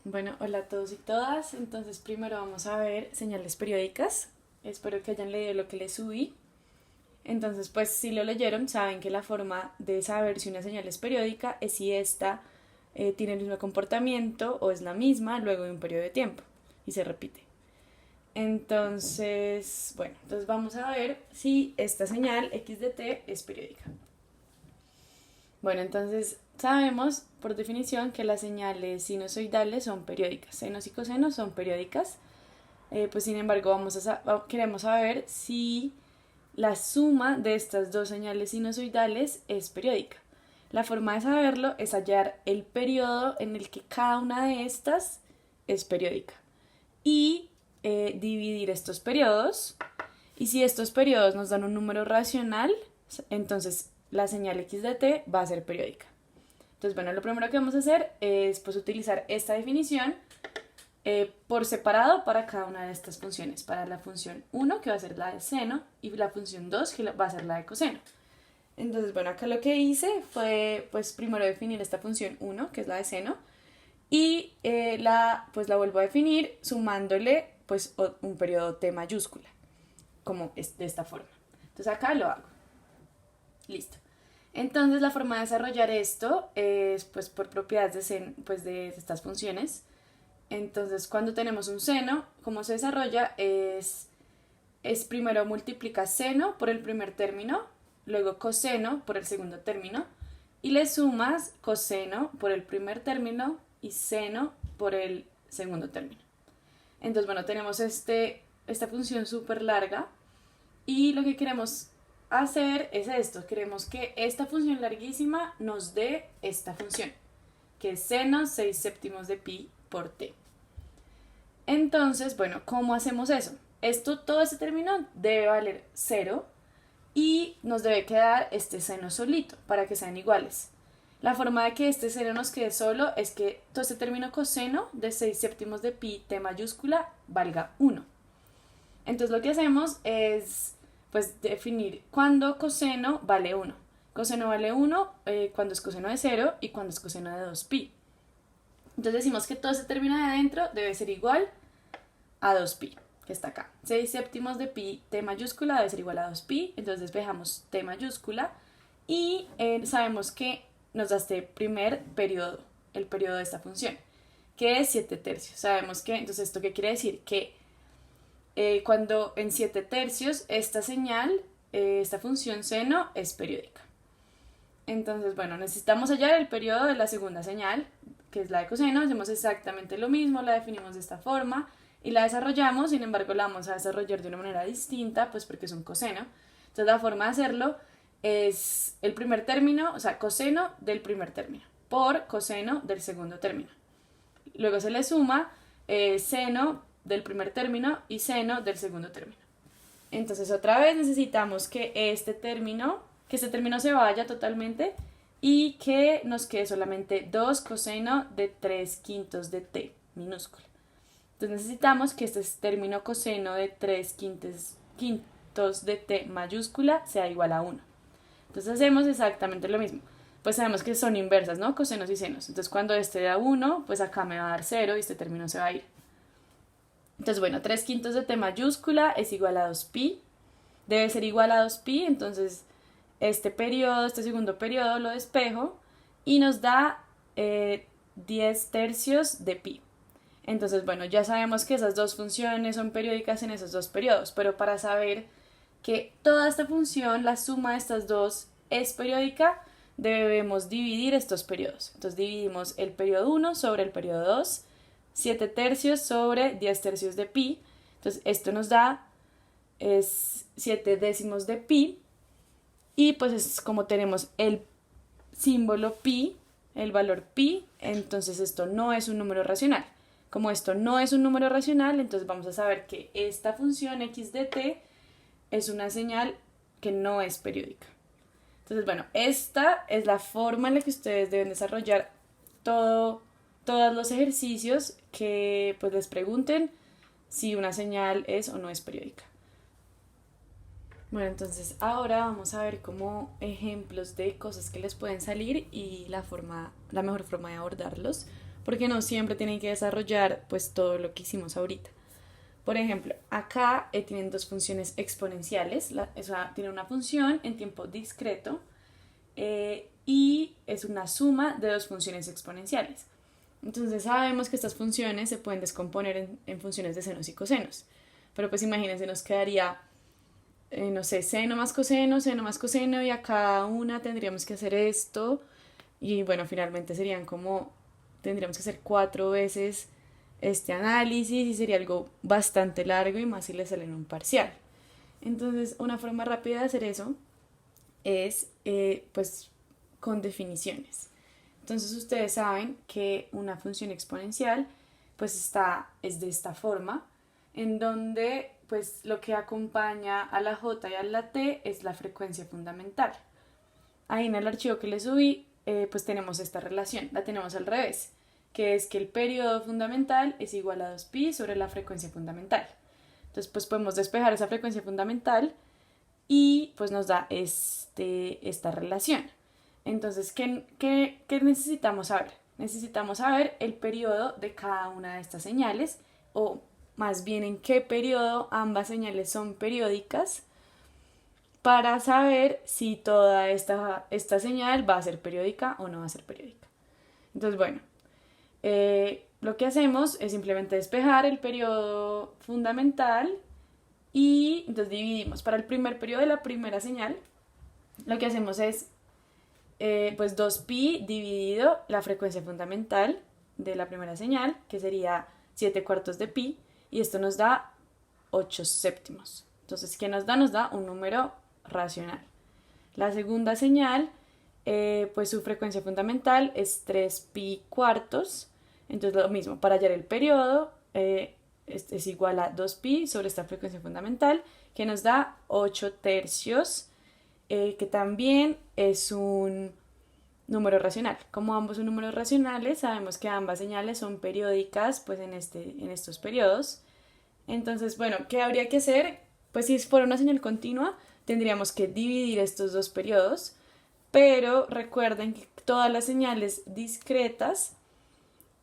Bueno, hola a todos y todas. Entonces, primero vamos a ver señales periódicas. Espero que hayan leído lo que les subí. Entonces, pues si lo leyeron, saben que la forma de saber si una señal es periódica es si esta tiene el mismo comportamiento o es la misma luego de un periodo de tiempo y se repite. Entonces, bueno, entonces vamos a ver si esta señal x de t es periódica. Bueno, entonces sabemos por definición que las señales sinusoidales son periódicas, senos y cosenos son periódicas, pues sin embargo queremos saber si la suma de estas dos señales sinusoidales es periódica. La forma de saberlo es hallar el periodo en el que cada una de estas es periódica y dividir estos periodos. Y si estos periodos nos dan un número racional, entonces la señal x de t va a ser periódica. Entonces, bueno, lo primero que vamos a hacer es pues utilizar esta definición por separado para cada una de estas funciones. Para la función 1, que va a ser la de seno, y la función 2, que va a ser la de coseno. Entonces, bueno, acá lo que hice fue pues primero definir esta función 1, que es la de seno, y pues la vuelvo a definir sumándole pues un periodo t mayúscula, como es de esta forma. Entonces acá lo hago. Listo. Entonces la forma de desarrollar esto es pues por propiedades de estas funciones. Entonces cuando tenemos un seno, cómo se desarrolla es primero multiplica seno por el primer término, luego coseno por el segundo término y le sumas coseno por el primer término y seno por el segundo término. Entonces bueno, tenemos esta función súper larga y lo que queremos hacer es esto, queremos que esta función larguísima nos dé esta función, que es seno 6 séptimos de pi por t. Entonces, bueno, ¿cómo hacemos eso? Todo este término debe valer 0 y nos debe quedar este seno solito para que sean iguales. La forma de que este seno nos quede solo es que todo este término coseno de 6 séptimos de pi t mayúscula valga 1. Entonces lo que hacemos es pues definir cuándo coseno vale 1. Coseno vale 1 cuando es coseno de 0 y cuando es coseno de 2pi. Entonces decimos que todo ese término de adentro debe ser igual a 2pi, que está acá. 6 séptimos de pi t mayúscula debe ser igual a 2pi, entonces despejamos t mayúscula y sabemos que nos da este primer periodo, el periodo de esta función, que es 7 tercios. Sabemos que, entonces, ¿esto qué quiere decir? Que cuando en 7 tercios esta señal, esta función seno es periódica. Entonces, bueno, necesitamos hallar el periodo de la segunda señal, que es la de coseno. Hacemos exactamente lo mismo, la definimos de esta forma y la desarrollamos, sin embargo la vamos a desarrollar de una manera distinta, pues porque es un coseno. Entonces la forma de hacerlo es el primer término, o sea, coseno del primer término por coseno del segundo término. Luego se le suma seno del primer término y seno del segundo término. Entonces otra vez necesitamos que este término se vaya totalmente y que nos quede solamente 2 coseno de 3 quintos de t minúscula. Entonces necesitamos que este término coseno de 3 quintos de t mayúscula sea igual a 1. Entonces hacemos exactamente lo mismo. Pues sabemos que son inversas, ¿no? Cosenos y senos. Entonces cuando este da 1, pues acá me va a dar 0 y este término se va a ir. Entonces, bueno, 3 quintos de t mayúscula es igual a 2pi. Debe ser igual a 2pi, entonces este segundo periodo lo despejo y nos da 10 tercios de pi. Entonces, bueno, ya sabemos que esas dos funciones son periódicas en esos dos periodos, pero para saber que toda esta función, la suma de estas dos, es periódica, debemos dividir estos periodos. Entonces dividimos el periodo 1 sobre el periodo 2, 7 tercios sobre 10 tercios de pi. Entonces esto nos da 7 décimos de pi. Y pues es como tenemos el símbolo pi, el valor pi, entonces esto no es un número racional. Como esto no es un número racional, entonces vamos a saber que esta función x de t es una señal que no es periódica. Entonces, bueno, esta es la forma en la que ustedes deben desarrollar todos los ejercicios que pues les pregunten si una señal es o no es periódica. Bueno, entonces ahora vamos a ver como ejemplos de cosas que les pueden salir y la mejor forma de abordarlos. porque no siempre tienen que desarrollar pues todo lo que hicimos ahorita. Por ejemplo, acá tienen dos funciones exponenciales, tiene una función en tiempo discreto y es una suma de dos funciones exponenciales. Entonces sabemos que estas funciones se pueden descomponer en funciones de senos y cosenos, pero pues imagínense, nos quedaría, no sé, seno más coseno y a cada una tendríamos que hacer esto y bueno, finalmente serían como, tendríamos que hacer 4 veces este análisis y sería algo bastante largo y más si le sale en un parcial. Entonces, una forma rápida de hacer eso es pues con definiciones. Entonces ustedes saben que una función exponencial pues es de esta forma, en donde pues lo que acompaña a la j y a la t es la frecuencia fundamental. Ahí en el archivo que les subí pues tenemos esta relación, la tenemos al revés, que es que el periodo fundamental es igual a 2pi sobre la frecuencia fundamental. Entonces pues podemos despejar esa frecuencia fundamental y pues nos da esta relación. Entonces, ¿qué necesitamos saber? Necesitamos saber el periodo de cada una de estas señales, o más bien en qué periodo ambas señales son periódicas, para saber si toda esta señal va a ser periódica o no va a ser periódica. Entonces, bueno, lo que hacemos es simplemente despejar el periodo fundamental y entonces dividimos. Para el primer periodo de la primera señal, lo que hacemos es pues 2pi dividido la frecuencia fundamental de la primera señal, que sería 7/4 de pi, y esto nos da 8 séptimos. Entonces, ¿qué nos da? Nos da un número racional. La segunda señal, pues su frecuencia fundamental es 3pi cuartos, entonces lo mismo, para hallar el periodo es igual a 2pi sobre esta frecuencia fundamental, que nos da 8 tercios, que también es un número racional. Como ambos son números racionales, sabemos que ambas señales son periódicas pues en estos periodos. Entonces, bueno, ¿qué habría que hacer? Pues si fuera una señal continua, tendríamos que dividir estos dos periodos, pero recuerden que todas las señales discretas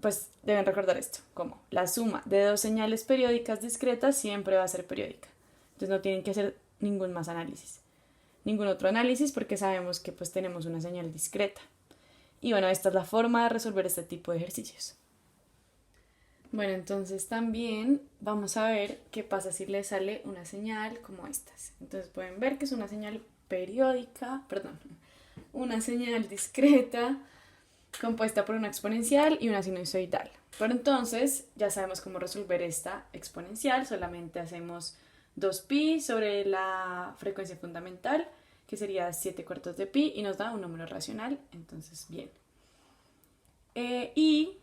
pues deben recordar esto, como la suma de dos señales periódicas discretas siempre va a ser periódica. Entonces no tienen que hacer ningún más análisis, ningún otro análisis, porque sabemos que pues tenemos una señal discreta. Y bueno, esta es la forma de resolver este tipo de ejercicios. Bueno, entonces también vamos a ver qué pasa si le sale una señal como estas. Entonces pueden ver que es una señal periódica, perdón, una señal discreta compuesta por una exponencial y una sinusoidal. Pero entonces ya sabemos cómo resolver esta exponencial, solamente hacemos 2pi sobre la frecuencia fundamental, que sería 7/4 de pi, y nos da un número racional, entonces bien. Y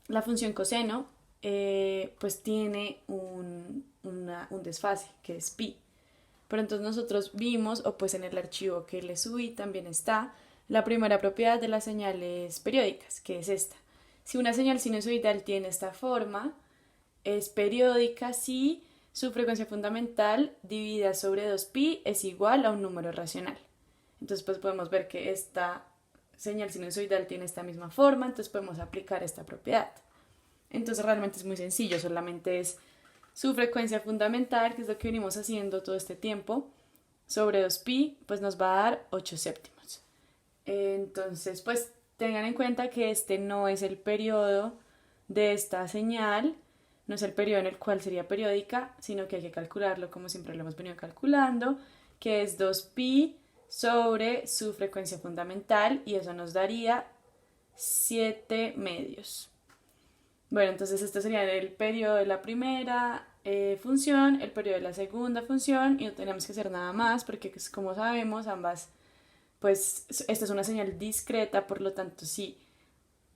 la función coseno pues tiene un desfase, que es pi. Pero entonces nosotros vimos, o pues en el archivo que le subí también está, la primera propiedad de las señales periódicas, que es esta. Si una señal sinusoidal tiene esta forma, es periódica si su frecuencia fundamental dividida sobre 2pi es igual a un número racional. Entonces pues podemos ver que esta señal sinusoidal tiene esta misma forma, entonces podemos aplicar esta propiedad. Entonces realmente es muy sencillo, solamente es su frecuencia fundamental, que es lo que venimos haciendo todo este tiempo, sobre 2pi, pues nos va a dar 8 séptimos. Entonces, pues tengan en cuenta que este no es el periodo de esta señal, no es el periodo en el cual sería periódica, sino que hay que calcularlo como siempre lo hemos venido calculando, que es 2pi sobre su frecuencia fundamental, y eso nos daría 7 medios. Bueno, entonces este sería el periodo de la primera función, el periodo de la segunda función, y no tenemos que hacer nada más porque como sabemos ambas, pues esta es una señal discreta, por lo tanto si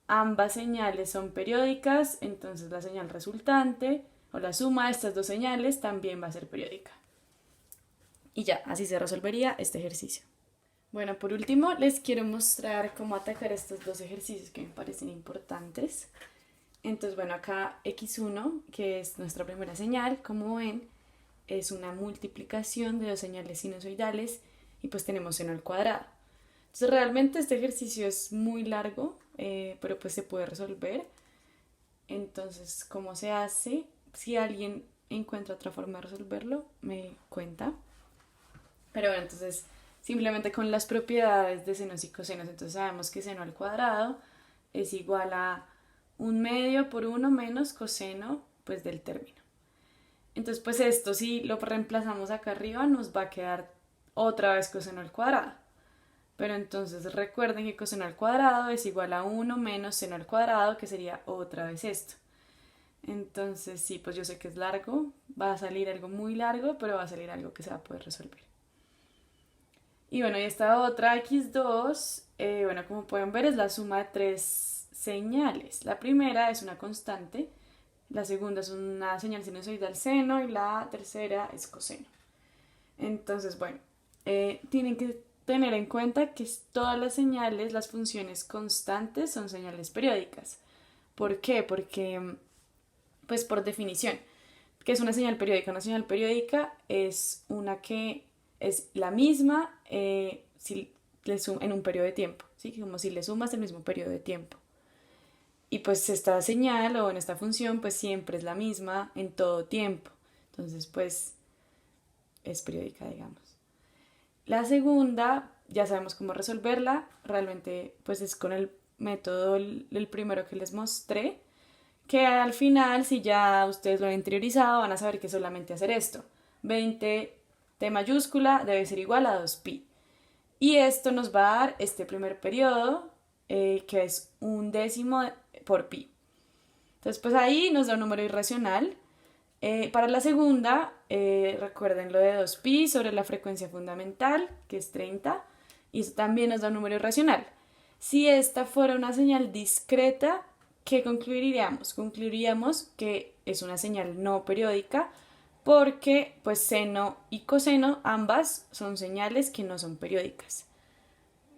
ambas señales son periódicas, entonces la señal resultante o la suma de estas dos señales también va a ser periódica. Y ya, así se resolvería este ejercicio. Bueno, por último les quiero mostrar cómo atacar estos dos ejercicios que me parecen importantes. Entonces, bueno, acá x1, que es nuestra primera señal, como ven, es una multiplicación de dos señales sinusoidales y pues tenemos seno al cuadrado. Entonces, realmente este ejercicio es muy largo, pero pues se puede resolver. Entonces, ¿cómo se hace? Si alguien encuentra otra forma de resolverlo, me cuenta. Pero bueno, entonces simplemente con las propiedades de senos y cosenos, entonces sabemos que seno al cuadrado es igual a 1/2 por 1 menos coseno pues del término. Entonces pues esto si lo reemplazamos acá arriba nos va a quedar otra vez coseno al cuadrado. Pero entonces recuerden que coseno al cuadrado es igual a 1 menos seno al cuadrado, que sería otra vez esto. Entonces sí, pues yo sé que es largo, va a salir algo muy largo, pero va a salir algo que se va a poder resolver. Y bueno, y esta otra x2, bueno, como pueden ver es la suma de tres señales. La primera es una constante, la segunda es una señal sinusoidal seno y la tercera es coseno. Entonces, bueno, tienen que tener en cuenta que todas las señales, las funciones constantes son señales periódicas. ¿Por qué? Porque, pues por definición, ¿qué es una señal periódica? Una señal periódica es una que es la misma en un periodo de tiempo, ¿sí? Como si le sumas el mismo periodo de tiempo. Y pues esta señal o en esta función pues siempre es la misma en todo tiempo. Entonces pues es periódica, digamos. La segunda, ya sabemos cómo resolverla, realmente pues es con el método, el primero que les mostré, que al final, si ya ustedes lo han interiorizado, van a saber que solamente hacer esto. 20 T mayúscula debe ser igual a 2pi. Y esto nos va a dar este primer periodo, que es 1/10 por pi. Entonces, pues ahí nos da un número irracional. Para la segunda, recuerden lo de 2pi sobre la frecuencia fundamental, que es 30, y eso también nos da un número irracional. Si esta fuera una señal discreta, ¿qué concluiríamos? Concluiríamos que es una señal no periódica porque pues seno y coseno ambas son señales que no son periódicas.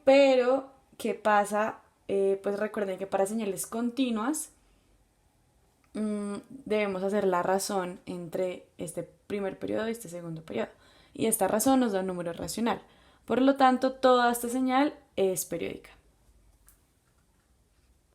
Pero, ¿qué pasa? Pues recuerden que para señales continuas debemos hacer la razón entre este primer periodo y este segundo periodo. Y esta razón nos da un número racional. Por lo tanto, toda esta señal es periódica.